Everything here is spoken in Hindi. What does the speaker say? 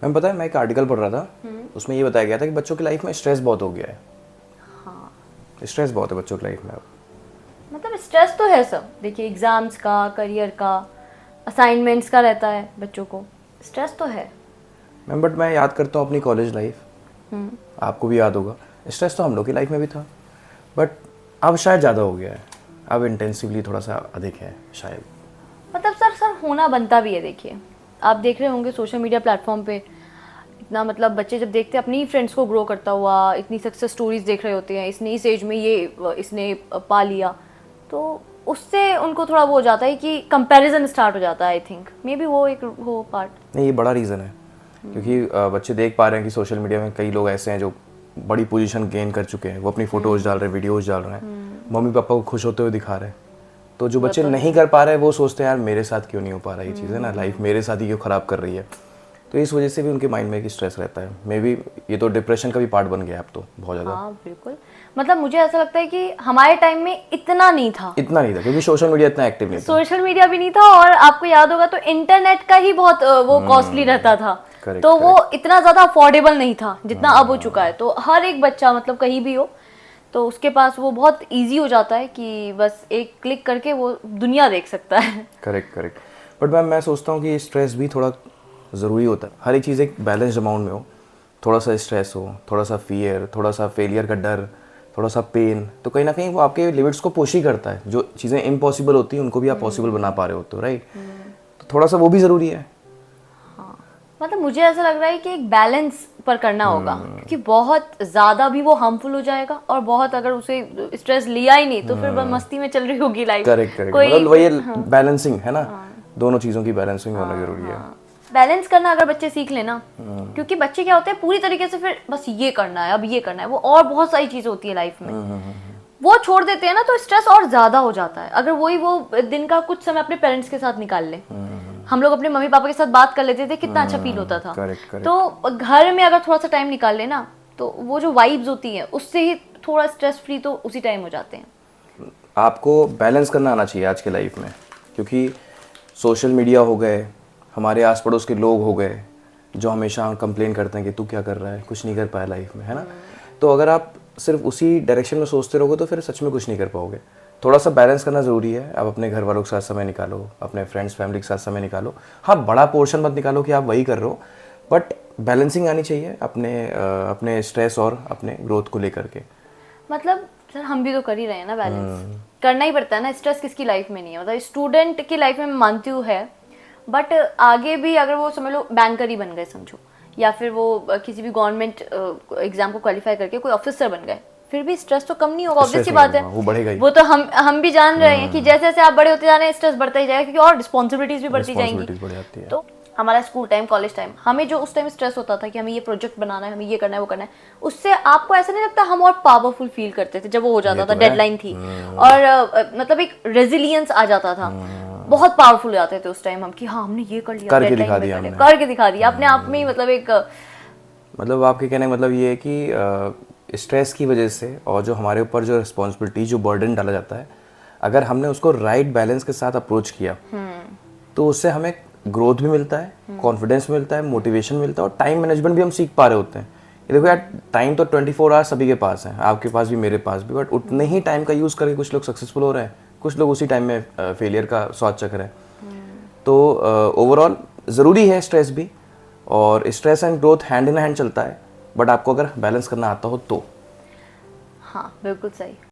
मैम पता है मैं एक आर्टिकल पढ़ रहा था, उसमें ये बताया गया था कि बच्चों की लाइफ में स्ट्रेस बहुत हो गया है। हाँ, स्ट्रेस बहुत है बच्चों की लाइफ में अब। मतलब स्ट्रेस तो है सब, देखिए एग्जाम्स का, करियर का, असाइनमेंट्स का रहता है बच्चों को, स्ट्रेस तो है। मैम बट मैं याद करता हूँ अपनी कॉलेज लाइफ, हम्म, आपको भी याद होगा, स्ट्रेस तो हम लोग की लाइफ में भी था, बट अब शायद ज़्यादा हो गया है, अब इंटेंसिवली थोड़ा सा अधिक है शायद। मतलब सर होना बनता भी है। देखिए आप देख रहे होंगे सोशल मीडिया प्लेटफॉर्म पे इतना, मतलब बच्चे जब देखते हैं अपनी फ्रेंड्स को ग्रो करता हुआ, इतनी सक्सेस स्टोरीज देख रहे होते हैं, इसने इस एज में ये इसने पा लिया, तो उससे उनको थोड़ा वो हो जाता है कि कंपैरिजन स्टार्ट हो जाता है। आई थिंक मे बी वो एक हो पार्ट। नहीं, ये बड़ा रीज़न है, क्योंकि बच्चे देख पा रहे हैं कि सोशल मीडिया में कई लोग ऐसे हैं जो बड़ी पोजीशन गेन कर चुके हैं, वो अपनी फ़ोटोज़ डाल रहे हैं, वीडियोज़ डाल रहे हैं, मम्मी पापा को खुश होते हुए दिखा रहे हैं। तो जो बच्चे नहीं कर पा रहे हैं वो सोचते हैं यार मेरे साथ क्यों नहीं हो पा रहा ये चीज़ है ना, लाइफ मेरे साथ ही क्यों ख़राब कर रही है। तो इस वजह से भी उनके माइंड में एक स्ट्रेस रहता है। मे बी ये तो डिप्रेशन का भी पार्ट बन गया है अब तो बहुत ज़्यादा। हाँ बिल्कुल, मतलब मुझे ऐसा लगता है कि हमारे टाइम में इतना नहीं था, इतना नहीं था क्योंकि सोशल मीडिया इतना एक्टिव नहीं था। सोशल मीडिया भी नहीं था, और आपको याद होगा तो इंटरनेट का ही बहुत वो कॉस्टली रहता था। Correct, तो वो इतना ज़्यादा अफोर्डेबल नहीं था जितना अब हो चुका है। तो हर एक बच्चा मतलब कहीं भी हो तो उसके पास वो बहुत इजी हो जाता है कि बस एक क्लिक करके वो दुनिया देख सकता है। Correct correct. बट मैम मैं सोचता हूँ कि स्ट्रेस भी थोड़ा ज़रूरी होता है, हर एक चीज़ एक बैलेंस अमाउंट में हो। थोड़ा सा स्ट्रेस हो, थोड़ा सा फियर, थोड़ा सा फेलियर का डर, थोड़ा सा पेन, तो कहीं ना कहीं वो आपके लिमिट्स को पुश ही करता है। जो चीज़ें इम्पॉसिबल होती हैं उनको भी आप पॉसिबल बना पा रहे होते हो, राइट। तो थोड़ा सा वो भी ज़रूरी है। मतलब मुझे ऐसा लग रहा है कि एक बैलेंस पर करना होगा, क्योंकि बहुत ज़्यादा भी वो हार्मफुल हो जाएगा, और बहुत अगर उसे स्ट्रेस लिया ही नहीं तो फिर बस मस्ती में चल रही होगी लाइफ। करेक्ट करेक्ट, कोई मतलब वही बैलेंसिंग है ना, दोनों चीज़ों की बैलेंसिंग होना ज़रूरी है। बैलेंस करना अगर बच्चे सीख लेना, क्योंकि बच्चे क्या होते हैं पूरी तरीके से फिर बस ये करना है, अब ये करना है, वो और बहुत सारी चीज़ें होती है लाइफ में, वो छोड़ देते हैं ना, तो स्ट्रेस और ज़्यादा हो जाता है। अगर वही वो दिन का कुछ समय अपने पेरेंट्स के साथ निकाल ले, हम लोग अपने मम्मी पापा के साथ बात कर लेते थे, कितना अच्छा फील होता था। Correct correct. तो घर में अगर थोड़ा सा टाइम निकाल लेना तो वो जो वाइब्स होती हैं उससे ही थोड़ा स्ट्रेस फ्री तो उसी टाइम हो जाते हैं। आपको बैलेंस करना आना चाहिए आज के लाइफ में, क्योंकि सोशल मीडिया हो गए, हमारे आस पड़ोस के लोग हो गए जो हमेशा कंप्लेन करते हैं कि तू क्या कर रहा है, कुछ नहीं कर पाया लाइफ में, है ना। तो अगर आप सिर्फ उसी डायरेक्शन में सोचते रहोगे तो फिर सच में कुछ नहीं कर पाओगे। थोड़ा सा बैलेंस करना ज़रूरी है। आप अपने घर वालों के साथ समय निकालो, अपने फ्रेंड्स फैमिली के साथ समय निकालो। हाँ, बड़ा पोर्शन मत निकालो कि आप वही कर रहे हो, बट बैलेंसिंग आनी चाहिए अपने स्ट्रेस और अपने ग्रोथ को लेकर के। मतलब सर हम भी तो कर ही रहे हैं ना, बैलेंस करना ही पड़ता है ना। स्ट्रेस किसकी लाइफ में नहीं है, मतलब स्टूडेंट की लाइफ में मैं मानती हूँ है, बट आगे भी अगर वो समझ लो बैंकर ही बन गए समझो, या फिर वो किसी भी गवर्नमेंट एग्जाम को क्वालिफाई करके कोई ऑफिसर बन गए, फिर भी स्ट्रेस तो कम नहीं होगा, ऑब्वियस सी बात है। वो बढ़ेगा ही। वो तो हम भी जान रहे हैं कि जैसे जैसे आप बड़े होते जा रहे हैं स्ट्रेस बढ़ता ही जाएगा, क्योंकि और रिस्पॉन्सिबिलिटीज भी बढ़ती जाएंगी। रिस्पॉन्सिबिलिटीज बढ़ जाती है। तो हमारा स्कूल टाइम, कॉलेज टाइम, हमें जो उस टाइम स्ट्रेस होता था कि हमें ये प्रोजेक्ट बनाना है, हमें ये करना है, वो करना है, उससे आपको ऐसा नहीं लगता हम और पावरफुल फील करते थे जब वो हो जाता था, डेडलाइन थी, और मतलब एक रेजिलियंस आ जाता था, बहुत पावरफुल जाते थे उस टाइम हम कि हाँ हमने ये कर लिया, करके डेडलाइन दिखा में दिया कर लिया, हमने। करके दिखा दिया अपने आप में ही। मतलब एक मतलब आपके कहने का मतलब ये है कि स्ट्रेस की वजह से और जो हमारे ऊपर जो रिस्पॉन्सिबिलिटी, जो बर्डन डाला जाता है, अगर हमने उसको राइट बैलेंस के साथ अप्रोच किया तो उससे हमें ग्रोथ भी मिलता है, कॉन्फिडेंस मिलता है, मोटिवेशन मिलता है, और टाइम मैनेजमेंट भी हम सीख पा रहे होते हैं। ये देखो यार, टाइम तो 24 आवर्स सभी के पास है, आपके पास भी, मेरे पास भी, बट उतने ही टाइम का यूज़ करके कुछ लोग सक्सेसफुल हो रहे हैं, कुछ लोग उसी टाइम में फेलियर का स्वाद चख रहे हैं। तो ओवरऑल ज़रूरी है स्ट्रेस भी, और stress and growth hand in hand चलता है, बट आपको अगर बैलेंस करना आता हो तो। हाँ बिल्कुल सही।